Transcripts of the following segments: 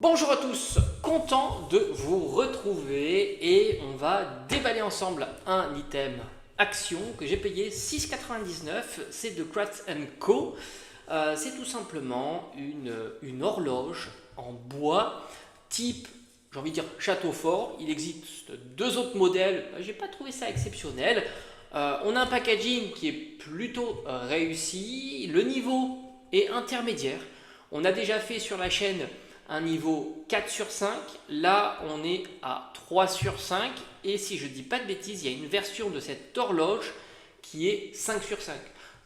Bonjour à tous, content de vous retrouver et on va déballer ensemble un item action que j'ai payé 6,99, c'est de Crafts Co. C'est tout simplement une horloge en bois type, j'ai envie de dire château fort. Il existe deux autres modèles, j'ai pas trouvé ça exceptionnel. On a un packaging qui est plutôt réussi, le niveau est intermédiaire. On a déjà fait sur la chaîne un niveau 4 sur 5, là on est à 3 sur 5 et si je dis pas de bêtises, il y a une version de cette horloge qui est 5 sur 5.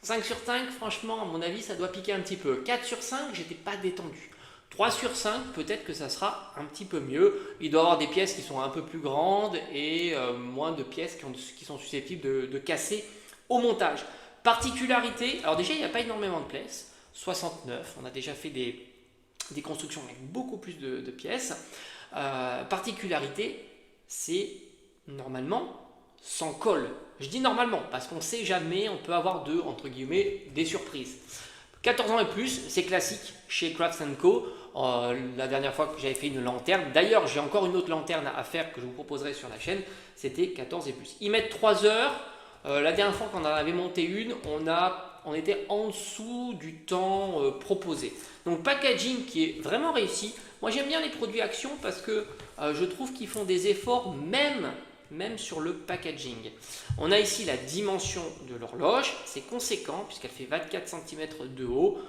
5 sur 5, franchement, à mon avis, ça doit piquer un petit peu. 4 sur 5, j'étais pas détendu. 3 sur 5, peut-être que ça sera un petit peu mieux. Il doit y avoir des pièces qui sont un peu plus grandes et moins de pièces qui sont susceptibles de casser au montage. Particularité, alors déjà, il n'y a pas énormément de pièces. 69, on a déjà fait des constructions avec beaucoup plus de pièces. Particularité, c'est normalement sans colle. Je dis normalement parce qu'on ne sait jamais, on peut avoir entre guillemets, des surprises. 14 ans et plus, c'est classique chez Crafts Co. La dernière fois que j'avais fait une lanterne, d'ailleurs j'ai encore une autre lanterne à faire que je vous proposerai sur la chaîne, c'était 14 et plus. Ils mettent 3 heures. La dernière fois qu'on en avait monté une, on était en dessous du temps proposé. Donc packaging qui est vraiment réussi. Moi j'aime bien les produits Action parce que je trouve qu'ils font des efforts même sur le packaging. On a ici la dimension de l'horloge, c'est conséquent puisqu'elle fait 24 cm de haut,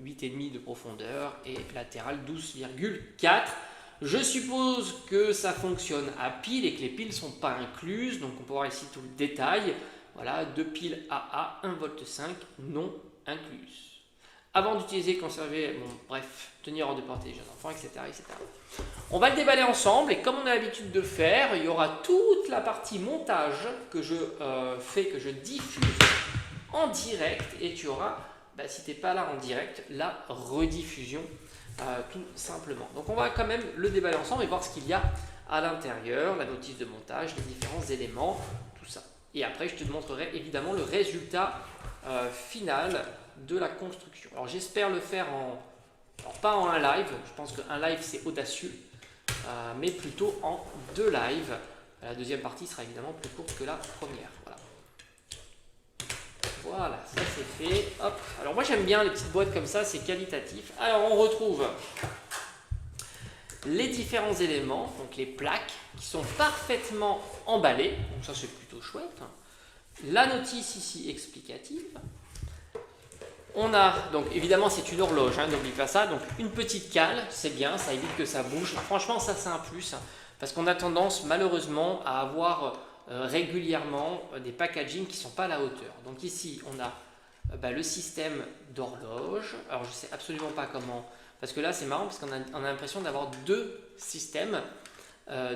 8,5 de profondeur et latérale 12,4. Je suppose que ça fonctionne à pile et que les piles ne sont pas incluses, donc on peut voir ici tout le détail. Voilà, 2 piles AA, 1,5 V non incluses. Avant d'utiliser, conserver, bref, tenir hors de portée des jeunes enfants, etc., etc. On va le déballer ensemble et comme on a l'habitude de faire, il y aura toute la partie montage que je fais, que je diffuse en direct et tu auras, si tu n'es pas là en direct, la rediffusion tout simplement. Donc on va quand même le déballer ensemble et voir ce qu'il y a à l'intérieur, la notice de montage, les différents éléments, tout ça. Et après je te montrerai évidemment le résultat final de la construction. Alors j'espère le faire alors pas en un live, je pense qu'un live c'est audacieux, mais plutôt en 2 lives. La deuxième partie sera évidemment plus courte que la première. Voilà, ça c'est fait. Hop. Alors moi j'aime bien les petites boîtes comme ça, c'est qualitatif. Alors on retrouve les différents éléments, donc les plaques qui sont parfaitement emballées. Donc ça c'est plutôt chouette. La notice ici explicative. On a, donc évidemment c'est une horloge, n'oublie pas ça, donc une petite cale, c'est bien, ça évite que ça bouge. Franchement ça c'est un plus, parce qu'on a tendance malheureusement à avoir régulièrement des packagings qui ne sont pas à la hauteur. Donc ici on a le système d'horloge, alors je ne sais absolument pas comment, parce que là c'est marrant parce qu'on a l'impression d'avoir deux systèmes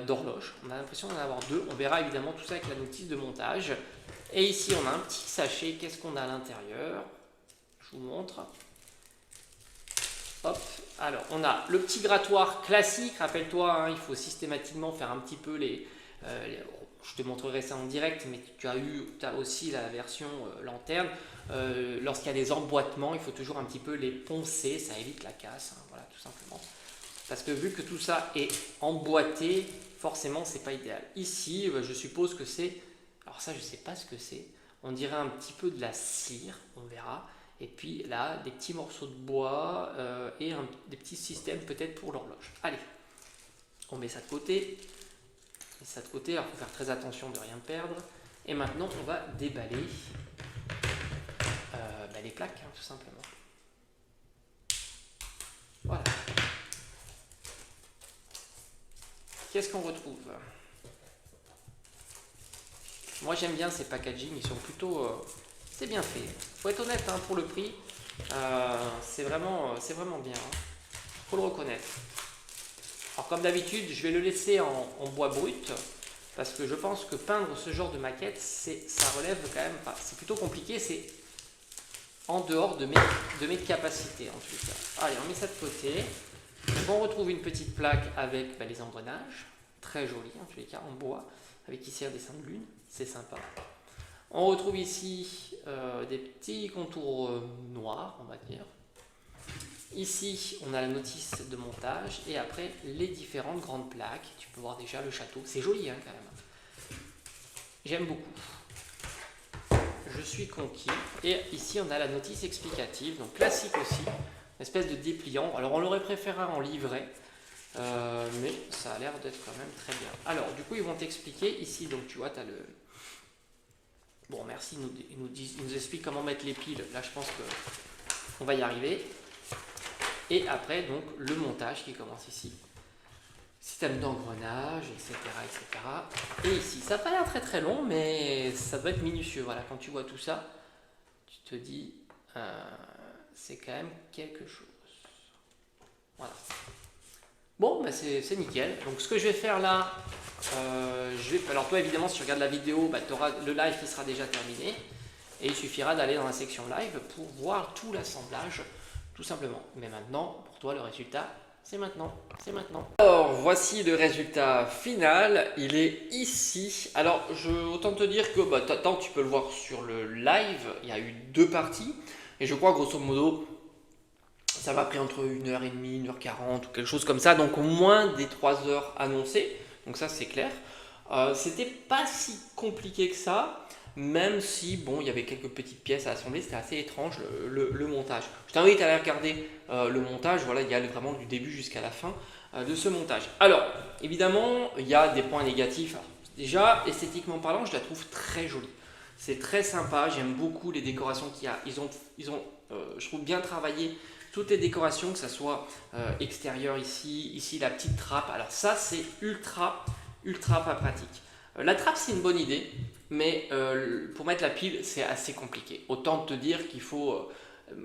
d'horloge, on a l'impression d'en avoir deux, on verra évidemment tout ça avec la notice de montage. Et ici on a un petit sachet, qu'est-ce qu'on a à l'intérieur ? Je vous montre. Hop. Alors, on a le petit grattoir classique. Rappelle-toi, il faut systématiquement faire un petit peu je te montrerai ça en direct, mais tu as aussi la version lanterne. Lorsqu'il y a des emboîtements, il faut toujours un petit peu les poncer. Ça évite la casse. Voilà, tout simplement. Parce que vu que tout ça est emboîté, forcément, c'est pas idéal. Ici, je suppose que c'est... Alors ça, je ne sais pas ce que c'est. On dirait un petit peu de la cire. On verra. Et puis là, des petits morceaux de bois et des petits systèmes peut-être pour l'horloge. Allez, on met ça de côté. On met ça de côté, alors il faut faire très attention de ne rien perdre. Et maintenant, on va déballer les plaques, tout simplement. Voilà. Qu'est-ce qu'on retrouve ? Moi, j'aime bien ces packaging, ils sont plutôt... c'est bien fait. Faut être honnête pour le prix. C'est vraiment bien. Faut le reconnaître. Alors comme d'habitude, je vais le laisser en bois brut parce que je pense que peindre ce genre de maquette, ça relève quand même. C'est plutôt compliqué. C'est en dehors de mes capacités en tout cas. Allez, on met ça de côté. Donc, on retrouve une petite plaque avec les engrenages, très jolie en tous les cas en bois, avec ici un dessin de lune. C'est sympa. On retrouve ici des petits contours noirs, on va dire. Ici, on a la notice de montage et après les différentes grandes plaques. Tu peux voir déjà le château. C'est joli hein, quand même. J'aime beaucoup. Je suis conquis. Et ici, on a la notice explicative. Donc classique aussi. Une espèce de dépliant. Alors on l'aurait préféré en livret. Mais ça a l'air d'être quand même très bien. Alors du coup, ils vont t'expliquer. Ici, donc tu vois, tu as le... Bon, merci. Ils nous expliquent comment mettre les piles. Là, je pense qu'on va y arriver. Et après, donc, le montage qui commence ici. Système d'engrenage, etc., etc. Et ici, ça n'a pas l'air très très long, mais ça doit être minutieux. Voilà, quand tu vois tout ça, tu te dis, c'est quand même quelque chose. Voilà. Bon, bah c'est nickel. Donc, ce que je vais faire là, alors toi, évidemment, si tu regardes la vidéo, bah, tu auras le live qui sera déjà terminé. Et il suffira d'aller dans la section live pour voir tout l'assemblage. Tout simplement. Mais maintenant, pour toi, le résultat, c'est maintenant. C'est maintenant. Alors, voici le résultat final. Il est ici. Alors, autant te dire que, tant tu peux le voir sur le live, il y a eu 2 parties. Et je crois, grosso modo, ça m'a pris entre 1h30, 1h40 ou quelque chose comme ça. Donc, au moins des 3 heures annoncées. Donc, ça, c'est clair. C'était pas si compliqué que ça. Même si, bon, il y avait quelques petites pièces à assembler, c'était assez étrange le montage. Je t'invite à aller regarder le montage, voilà, il y a vraiment du début jusqu'à la fin de ce montage. Alors, évidemment, il y a des points négatifs. Alors, déjà, esthétiquement parlant, je la trouve très jolie. C'est très sympa, j'aime beaucoup les décorations qu'il y a. Ils ont je trouve, bien travaillé toutes les décorations, que ce soit extérieure ici la petite trappe. Alors ça, c'est ultra pas pratique. La trappe, c'est une bonne idée. Mais pour mettre la pile, c'est assez compliqué. Autant te dire qu'il faut,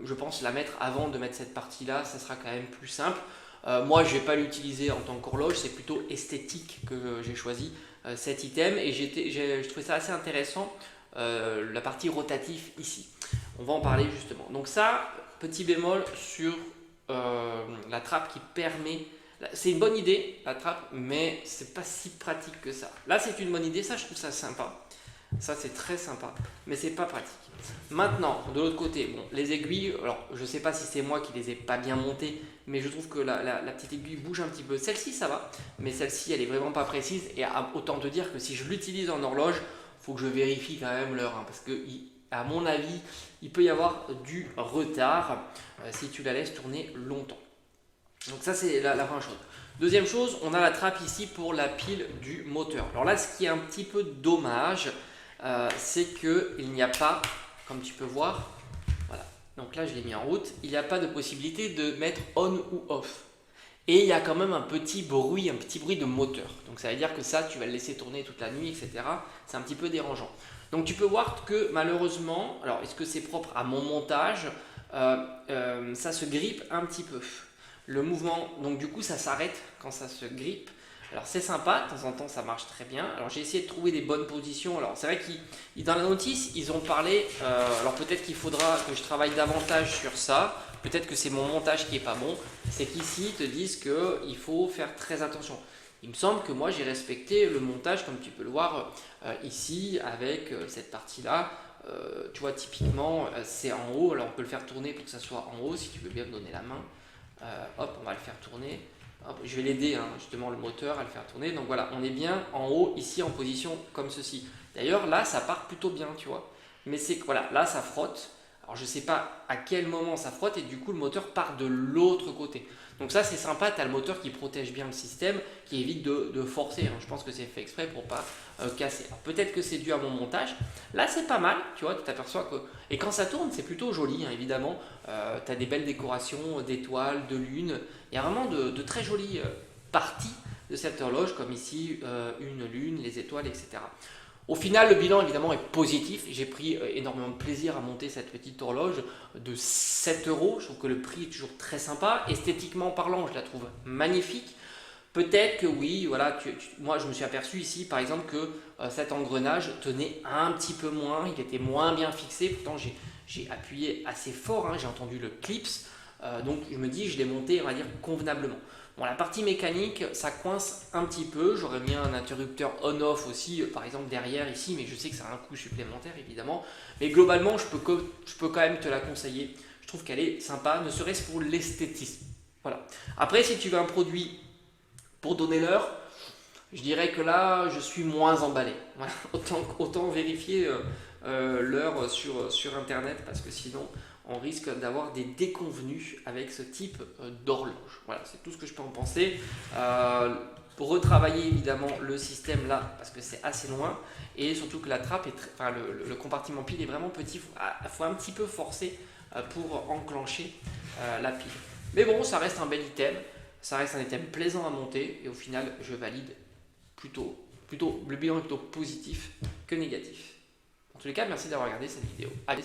je pense, la mettre avant de mettre cette partie-là. Ça sera quand même plus simple. Moi, je ne vais pas l'utiliser en tant qu'horloge. C'est plutôt esthétique que j'ai choisi cet item. Et je trouvais ça assez intéressant, la partie rotative ici. On va en parler justement. Donc ça, petit bémol sur la trappe qui permet... C'est une bonne idée, la trappe, mais c'est pas si pratique que ça. Là, c'est une bonne idée. Ça, je trouve ça sympa. Ça, c'est très sympa, mais c'est pas pratique. Maintenant, de l'autre côté, bon, les aiguilles, alors je sais pas si c'est moi qui les ai pas bien montées, mais je trouve que la petite aiguille bouge un petit peu. Celle-ci, ça va, mais celle-ci, elle est vraiment pas précise. Et autant te dire que si je l'utilise en horloge, il faut que je vérifie quand même l'heure, hein, parce que à mon avis, il peut y avoir du retard si tu la laisses tourner longtemps. Donc ça, c'est la première chose. Deuxième chose, on a la trappe ici pour la pile du moteur. Alors là, ce qui est un petit peu dommage, c'est qu'il n'y a pas, comme tu peux voir, voilà, donc là je l'ai mis en route, il n'y a pas de possibilité de mettre on ou off. Et il y a quand même un petit bruit de moteur. Donc ça veut dire que ça, tu vas le laisser tourner toute la nuit, etc. C'est un petit peu dérangeant. Donc tu peux voir que malheureusement, alors est-ce que c'est propre à mon montage, ça se grippe un petit peu. Le mouvement, donc du coup ça s'arrête quand ça se grippe. Alors c'est sympa, de temps en temps ça marche très bien. Alors j'ai essayé de trouver des bonnes positions. Alors c'est vrai que dans la notice, ils ont parlé, alors peut-être qu'il faudra que je travaille davantage sur ça. Peut-être que c'est mon montage qui est pas bon. C'est qu'ici ils te disent qu'il faut faire très attention. Il me semble que moi j'ai respecté le montage comme tu peux le voir ici avec cette partie-là. Tu vois typiquement c'est en haut, alors on peut le faire tourner pour que ça soit en haut si tu veux bien me donner la main. Hop, on va le faire tourner. Hop, je vais l'aider justement le moteur à le faire tourner. Donc voilà, on est bien en haut ici en position comme ceci. D'ailleurs là ça part plutôt bien, tu vois. Mais c'est que voilà, là ça frotte. Alors je ne sais pas à quel moment ça frotte et du coup le moteur part de l'autre côté. Donc ça c'est sympa, tu as le moteur qui protège bien le système, qui évite de forcer. Je pense que c'est fait exprès pour pas casser. Peut-être que c'est dû à mon montage. Là c'est pas mal, tu vois, tu t'aperçois que... Et quand ça tourne c'est plutôt joli, évidemment. Tu as des belles décorations d'étoiles, de lune. Il y a vraiment de très jolies parties de cette horloge, comme ici une lune, les étoiles, etc. Au final, le bilan évidemment est positif. J'ai pris énormément de plaisir à monter cette petite horloge de 7 €. Je trouve que le prix est toujours très sympa. Esthétiquement parlant, je la trouve magnifique. Peut-être que oui, voilà, moi je me suis aperçu ici par exemple que cet engrenage tenait un petit peu moins, il était moins bien fixé. Pourtant j'ai appuyé assez fort, j'ai entendu le clips. Donc je me dis, je l'ai monté, on va dire, convenablement. Bon, la partie mécanique, ça coince un petit peu. J'aurais mis un interrupteur on-off aussi, par exemple derrière ici, mais je sais que ça a un coût supplémentaire évidemment. Mais globalement, je peux quand même te la conseiller. je trouve qu'elle est sympa, ne serait-ce pour l'esthétisme. Voilà. Après, si tu veux un produit pour donner l'heure, je dirais que là, je suis moins emballé. Voilà. Autant vérifier l'heure sur Internet, parce que sinon, on risque d'avoir des déconvenues avec ce type d'horloge. Voilà, c'est tout ce que je peux en penser. Pour retravailler évidemment le système là, parce que c'est assez loin, et surtout que la trappe le compartiment pile est vraiment petit. Il faut un petit peu forcer pour enclencher la pile. Mais bon, ça reste un bel item, ça reste un item plaisant à monter, et au final, je valide plutôt le bilan est plutôt positif que négatif. En tous les cas, merci d'avoir regardé cette vidéo. Allez,